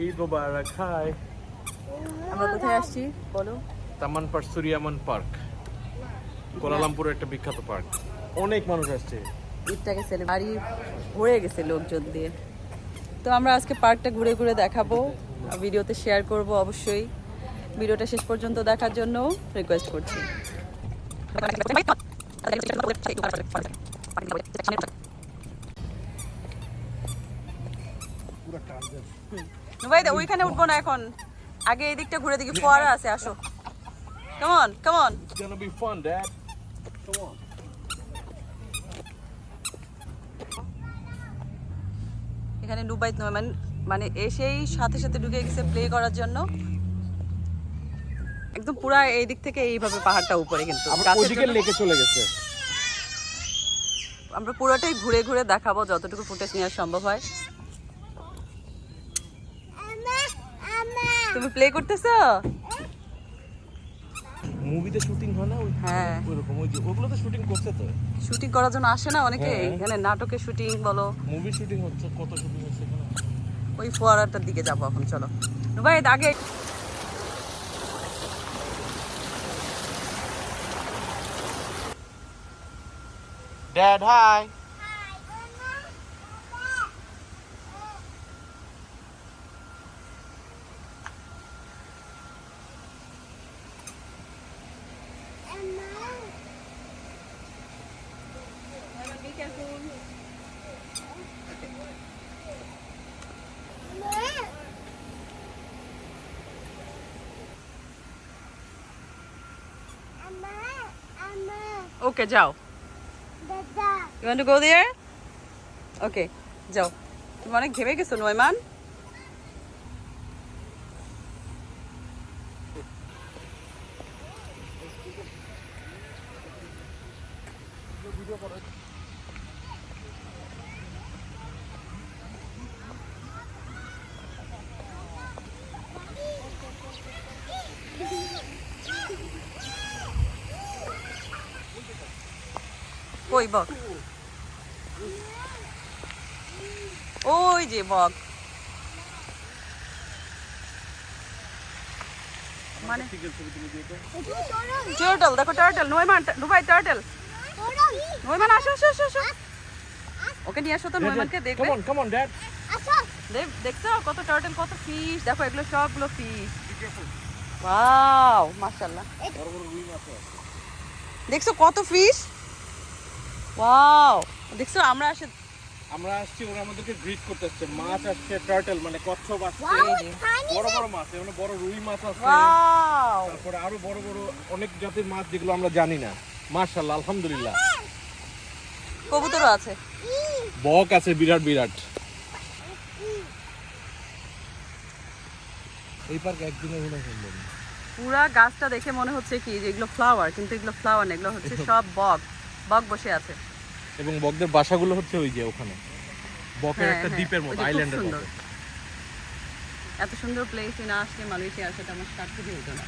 ঈদ মোবারক। High, আমরা কোথায় আসছি বলো? তামান পার্ক, সুরিয়ামান পার্ক, কুয়ালালামপুরের একটা বিখ্যাত পার্ক। অনেক মানুষ আসছে। ঈদটাকে বাড়ি ভরে গেছে লোকজন দিয়ে। তো আমরা আজকে পার্কটা ঘুরে ঘুরে দেখাবো, ভিডিওতে শেয়ার করব অবশ্যই। ভিডিওটা শেষ পর্যন্ত দেখার জন্য রিকোয়েস্ট করছি। ভাই ওইখানে উঠবো না এখন, আগে এই দিকটা ঘুরে দেখি, ফোয়ারা আছে, আসো। কেমন কেমন It's gonna be fun, Dad. Come on. এখানে নুবাইত নয় মানে এসেই সাথে সাথে ঢুকে গেছে প্লে করার জন্য। একদম পুরা এই দিক থেকে এইভাবে পাহাড়টা উপরে, কিন্তু আমরা ওইদিকে লেকে চলে গেছে। আমরা পুরোটাই ঘুরে ঘুরে দেখাবো যতটুকু ফুটেজ নেওয়া সম্ভব হয়। তুমি প্লে করতেছো? মুভিতে শুটিং হয় না? হ্যাঁ, ওইরকম ওই যে ওগুলোতে শুটিং করছে তো। শুটিং করার জন্য আসে না অনেকে এখানে, নাটকের শুটিং বলো, মুভি শুটিং হচ্ছে, কত শুটিং হচ্ছে এখানে। ওই ফোয়ারাটার দিকে যাবো এখন, চলো ভাই। আগে Dad, hi. ওকে যাও। You want to go there? Okay, যাও। তুমি অনেক ঘেমে গেছো নয়মান। কই বক? ওই যে বক, মানে টার্টল, দেখো টার্টল। নয়মান, দুবাই টার্টল। নয়মান আসো আসো আসো আসো, ওকে নিয়ে আসো তো নয়মানকে দেখবে। Come on, Dad. দেখছো কত টার্টল, কত ফিশ, দেখো এগুলো সবগুলো ফিশ। ওয়াও, মাশাআল্লাহ। দেখছো কত ফিশ, ওয়াও। দেখছো আমরা আসছি, ওরা আমাদেরকে গ্রিট করতে আসছে। মাছ আসছে, টার্টল মানে কচ্ছপ আসছে, বড় বড় মাছ, মানে বড় রুই মাছ আসছে। ওয়াও, তারপরে আরো বড় বড় অনেক জাতের মাছ যেগুলো আমরা জানি না। মাশাআল্লাহ, আলহামদুলিল্লাহ। কবুতরও আছে, বক আছে বিরাট বিরাট। এই পার্ক একদিনে ঘোরা সম্ভব না। পুরা গাছটা দেখে মনে হচ্ছে কি যে এগুলো ফ্লাওয়ার, কিন্তু এগুলো ফ্লাওয়ার না, এগুলো হচ্ছে সব বক। বক বসে আছে, এবং বকদের বাসাগুলো হচ্ছে ওই যে ওখানে, বকের একটা দ্বীপের মতো, আইল্যান্ডের মতো। এত সুন্দর প্লেসে না আসলে মালয়েশিয়া আসাটা আমার সার্থকই হতো না।